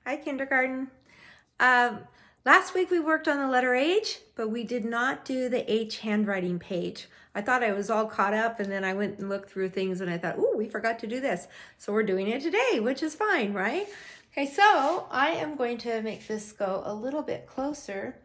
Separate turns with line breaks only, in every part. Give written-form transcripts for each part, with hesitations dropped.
Hi, kindergarten. Um, Last week we worked on the letter H, but we did not do the H handwriting page. I thought I was all caught up, and then I went and looked through things and I thought, ooh, we forgot to do this. So we're doing it today, which is fine, right? Okay, so I am going to make this go a little bit closer,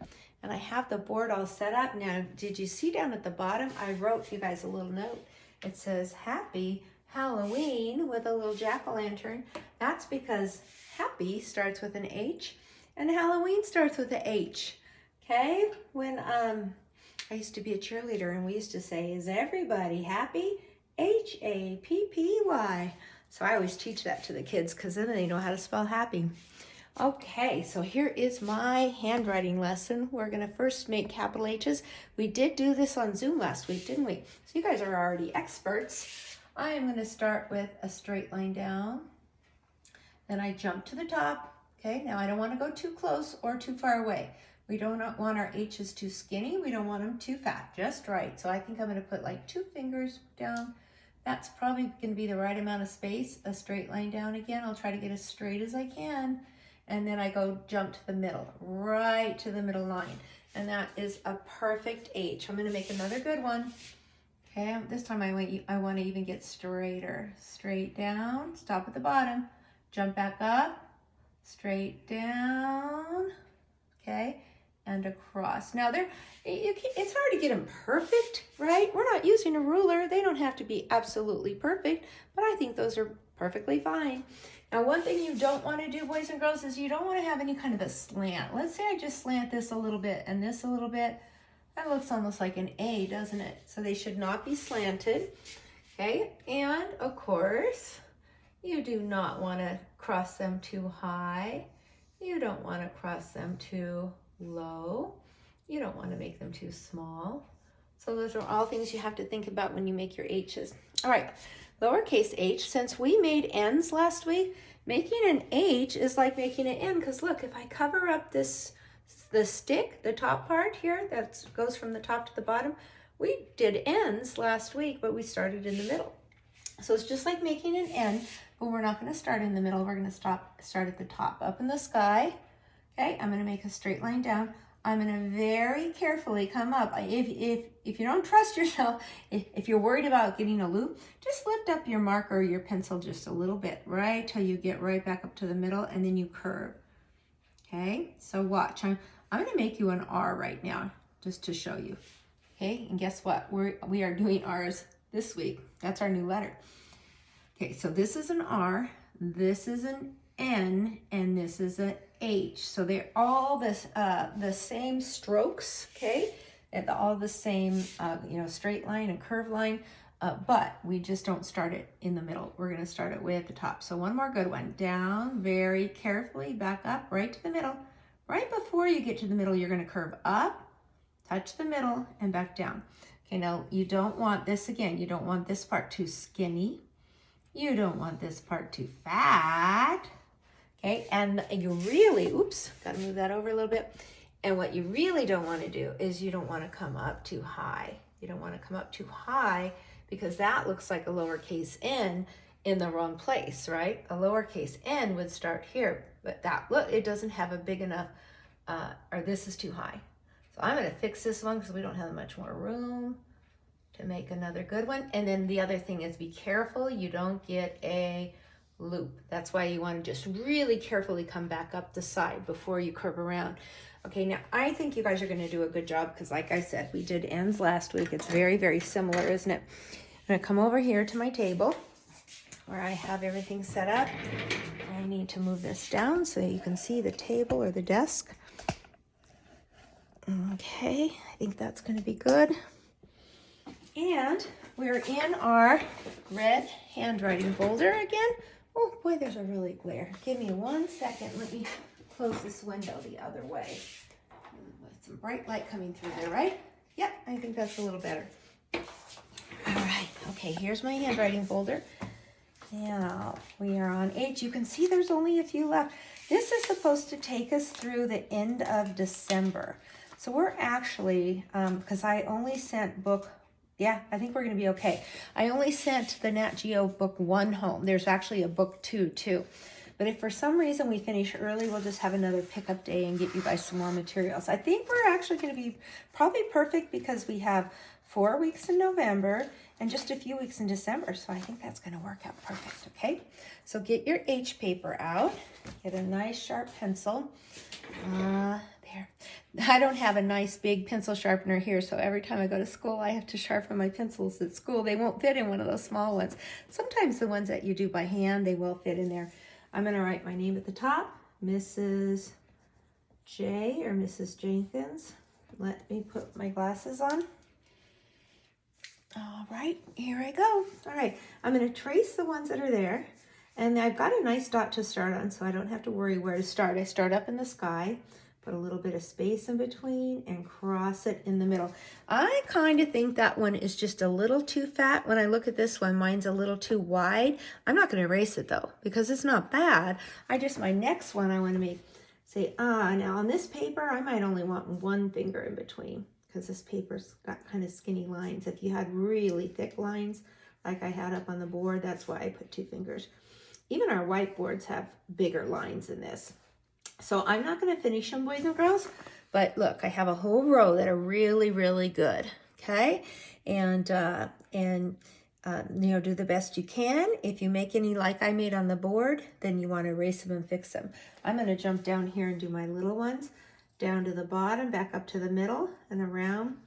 and I have the board all set up. Now, did you see down at the bottom? I wrote you guys a little note. It says, Happy Halloween with a little jack-o'-lantern. That's because happy starts with an H and Halloween starts with a H. Okay? When I used to be a cheerleader and we used to say, is everybody happy? Happy. So I always teach that to the kids because then they know how to spell happy. Okay, so here is my handwriting lesson. We're going to first make capital H's. We did do this on Zoom last week, didn't we? So you guys are already experts. I am going to start with a straight line down. Then I jump to the top. Okay, now I don't want to go too close or too far away. We don't want our H's too skinny. We don't want them too fat, just right. So I think I'm going to put like 2 fingers down. That's probably going to be the right amount of space. A straight line down again. I'll try to get as straight as I can. And then I go jump to the middle, right to the middle line. And that is a perfect H. I'm going to make another good one. Okay, this time I want to even get straighter. Straight down, stop at the bottom, jump back up, straight down, okay, and across. Now it's hard to get them perfect, right? We're not using a ruler. They don't have to be absolutely perfect, but I think those are perfectly fine. Now, one thing you don't want to do, boys and girls, is you don't want to have any kind of a slant. Let's say I just slant this a little bit and this a little bit. That looks almost like an A, doesn't it? So they should not be slanted, okay? And, of course, you do not want to cross them too high. You don't want to cross them too low. You don't want to make them too small. So those are all things you have to think about when you make your H's. All right, lowercase h, since we made N's last week, making an H is like making an N, because look, if I cover up the stick, the top part here, that goes from the top to the bottom, we did N's last week, but we started in the middle. So it's just like making an N, but we're not going to start in the middle. We're going to start at the top, up in the sky. Okay, I'm going to make a straight line down. I'm going to very carefully come up. If you don't trust yourself, if you're worried about getting a loop, just lift up your marker or your pencil just a little bit, right till you get right back up to the middle, and then you curve. Okay, so watch. I'm going to make you an R right now, just to show you. Okay, and guess what? We are doing R's this week. That's our new letter. Okay, so this is an R, this is an N, and this is an H. So they're all the same strokes, okay? And all the same, straight line and curve line, but we just don't start it in the middle. We're going to start it way at the top. So one more good one. Down, very carefully, back up, right to the middle. Right before you get to the middle, you're going to curve up, touch the middle, and back down. Okay, now you don't want this, again, you don't want this part too skinny. You don't want this part too fat. Okay, and you really, oops, gotta move that over a little bit. And what you really don't want to do is you don't want to come up too high. You don't want to come up too high because that looks like a lowercase n in the wrong place, right? A lowercase n would start here, but it doesn't have a big enough, or this is too high. So I'm going to fix this one because we don't have much more room to make another good one. And then the other thing is be careful you don't get a loop. That's why you want to just really carefully come back up the side before you curve around. Okay, now I think you guys are going to do a good job because like I said, we did N's last week. It's very, very similar, isn't it? I'm going to come over here to my table where I have everything set up. I need to move this down so you can see the table or the desk. Okay, I think that's going to be good. And we're in our red handwriting folder again. Oh boy, there's a really glare. Give me 1 second. Let me close this window the other way. With some bright light coming through there, right? Yep, I think that's a little better. All right, okay, here's my handwriting folder. Now, we are on H. You can see there's only a few left. This is supposed to take us through the end of December. So we're actually, because I only sent I think we're going to be okay. I only sent the Nat Geo book 1 home. There's actually a book 2 too. But if for some reason we finish early, we'll just have another pickup day and get you guys some more materials. I think we're actually going to be probably perfect because we have 4 weeks in November and just a few weeks in December. So I think that's going to work out perfect, okay? So get your H paper out. Get a nice sharp pencil. There. I don't have a nice big pencil sharpener here, so every time I go to school, I have to sharpen my pencils at school. They won't fit in one of those small ones. Sometimes the ones that you do by hand, they will fit in there. I'm going to write my name at the top, Mrs. J or Mrs. Jenkins. Let me put my glasses on. All right, here I go. All right, I'm going to trace the ones that are there. And I've got a nice dot to start on, so I don't have to worry where to start. I start up in the sky, put a little bit of space in between, and cross it in the middle. I kind of think that one is just a little too fat. When I look at this one, mine's a little too wide. I'm not going to erase it, though, because it's not bad. My next one I want to say, now on this paper, I might only want one finger in between, because this paper's got kind of skinny lines. If you had really thick lines, like I had up on the board, that's why I put 2 fingers. Even our whiteboards have bigger lines than this. So I'm not going to finish them, boys and girls, but look, I have a whole row that are really, really good, okay? And do the best you can. If you make any like I made on the board, then you want to erase them and fix them. I'm going to jump down here and do my little ones, down to the bottom, back up to the middle, and around,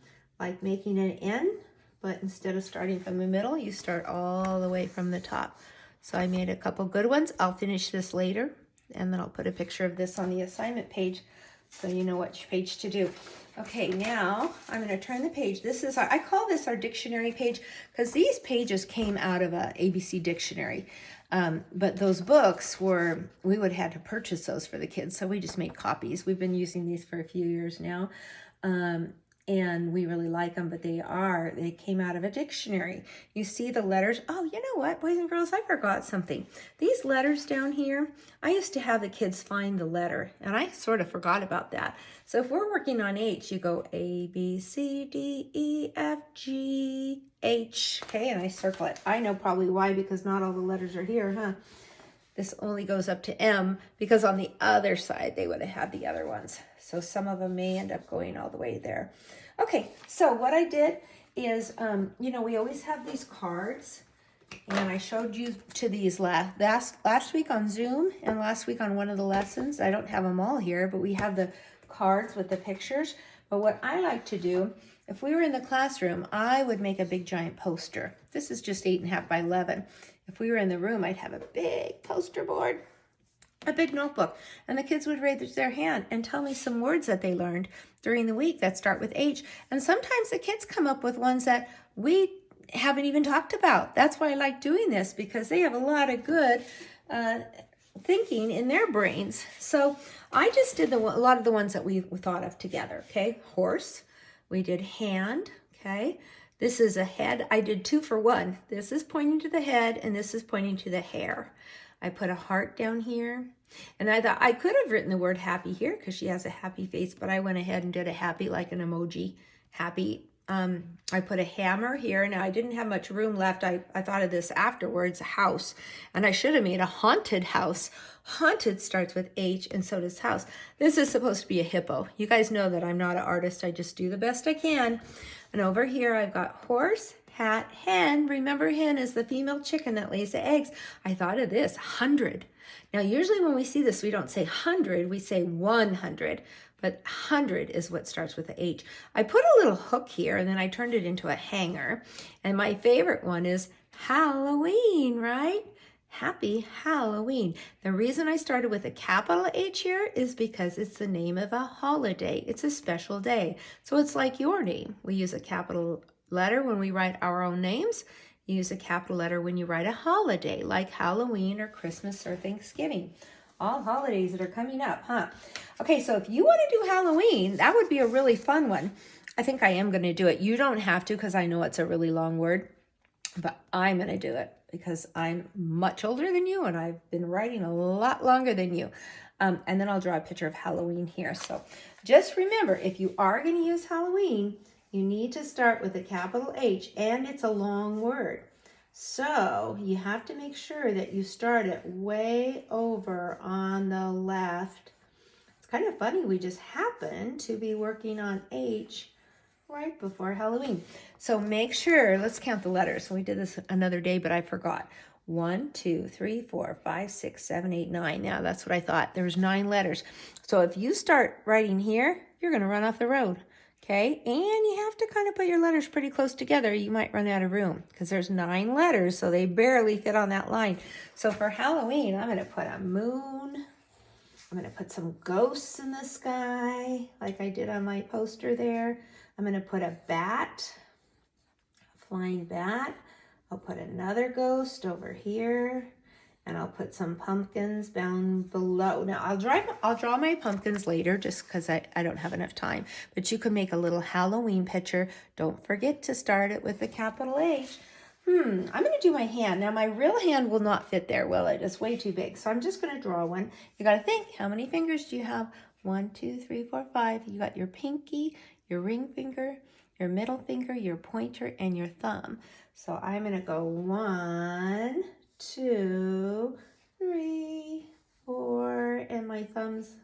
like making an N, but instead of starting from the middle, you start all the way from the top. So I made a couple good ones. I'll finish this later, and then I'll put a picture of this on the assignment page so you know which page to do. Okay, now I'm going to turn the page. I call this our dictionary page because these pages came out of a ABC dictionary. But those books we would have to purchase those for the kids, so we just made copies. We've been using these for a few years now. And we really like them, but they came out of a dictionary. You see the letters. Oh, you know what, boys and girls, I forgot something. These letters down here, I used to have the kids find the letter, and I sort of forgot about that. So if we're working on H, you go A, B, C, D, E, F, G, H. Okay, and I circle it. I know probably why, because not all the letters are here, huh? This only goes up to M, because on the other side, they would have had the other ones. So some of them may end up going all the way there. Okay, so what I did is, we always have these cards, and I showed you to these last week on Zoom and last week on one of the lessons. I don't have them all here, but we have the cards with the pictures. But what I like to do, if we were in the classroom, I would make a big giant poster. This is just 8.5 by 11. If we were in the room, I'd have a big poster board, a big notebook, and the kids would raise their hand and tell me some words that they learned during the week that start with H. And sometimes the kids come up with ones that we haven't even talked about. That's why I like doing this, because they have a lot of good thinking in their brains. So I just did a lot of the ones that we thought of together, okay? Horse, we did hand, okay? This is a head. I did 2 for 1. This is pointing to the head, and this is pointing to the hair. I put a heart down here. And I thought I could have written the word happy here because she has a happy face, but I went ahead and did a happy like an emoji. Happy. I put a hammer here. Now, I didn't have much room left. I thought of this afterwards, a house. And I should have made a haunted house. Haunted starts with H, and so does house. This is supposed to be a hippo. You guys know that I'm not an artist. I just do the best I can. And over here, I've got horse, hat, hen. Remember, hen is the female chicken that lays the eggs. I thought of this, 100. Now, usually when we see this, we don't say 100, we say 100. But 100 is what starts with the H. I put a little hook here, and then I turned it into a hanger. And my favorite one is Halloween, right? Happy Halloween. The reason I started with a capital H here is because it's the name of a holiday. It's a special day. So it's like your name. We use a capital letter when we write our own names. You use a capital letter when you write a holiday, like Halloween or Christmas or Thanksgiving. All holidays that are coming up, huh? Okay, so if you want to do Halloween, that would be a really fun one. I think I am going to do it. You don't have to, because I know it's a really long word, but I'm going to do it because I'm much older than you and I've been writing a lot longer than you. And then I'll draw a picture of Halloween here. So just remember, if you are going to use Halloween, you need to start with a capital H, and it's a long word. So you have to make sure that you start it way over on the left. It's kind of funny, we just happen to be working on H right before Halloween. So make sure, let's count the letters. We did this another day, but I forgot. 1, 2, 3, 4, 5, 6, 7, 8, 9. Now that's what I thought. There's 9 letters. So if you start writing here, you're going to run off the road. Okay, and you have to kind of put your letters pretty close together. You might run out of room because there's 9 letters, so they barely fit on that line. So for Halloween, I'm going to put a moon. I'm going to put some ghosts in the sky like I did on my poster there. I'm going to put a bat, a flying bat. I'll put another ghost over here, and I'll put some pumpkins down below. Now, I'll draw my pumpkins later just because I don't have enough time. But you can make a little Halloween picture. Don't forget to start it with a capital H. I'm going to do my hand. Now, my real hand will not fit there, will it? It's way too big. So I'm just going to draw one. You got to think, how many fingers do you have? 1, 2, 3, 4, 5. You got your pinky, your ring finger, your middle finger, your pointer, and your thumb. So I'm going to go 1, 2, 3, 4, and my thumbs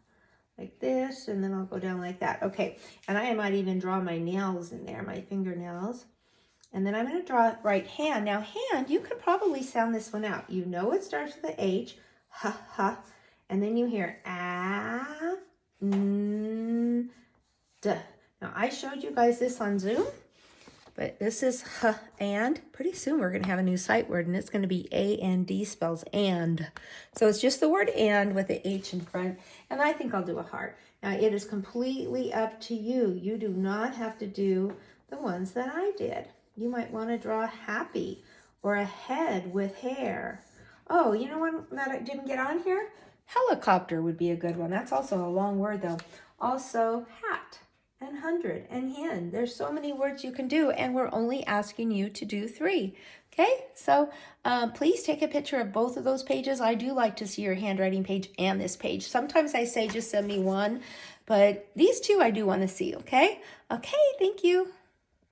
like this, and then I'll go down like that. Okay, and I might even draw my nails in there, my fingernails. And then I'm going to draw right hand. Now hand, you could probably sound this one out. You know it starts with a H, ha, ha, and then you hear ah, duh. Now I showed you guys this on Zoom, but this is huh, and pretty soon we're going to have a new sight word, and it's going to be A-N-D spells and. So it's just the word and with the H in front, and I think I'll do a heart. Now it is completely up to you. You do not have to do the ones that I did. You might want to draw happy or a head with hair. Oh, you know one that I didn't get on here? Helicopter would be a good one. That's also a long word though. Also hat and 100 and hen. There's so many words you can do, and we're only asking you to do 3. Okay, so please take a picture of both of those pages. I do like to see your handwriting page and this page. Sometimes I say just send me one, but these two I do want to see, okay? Okay, thank you.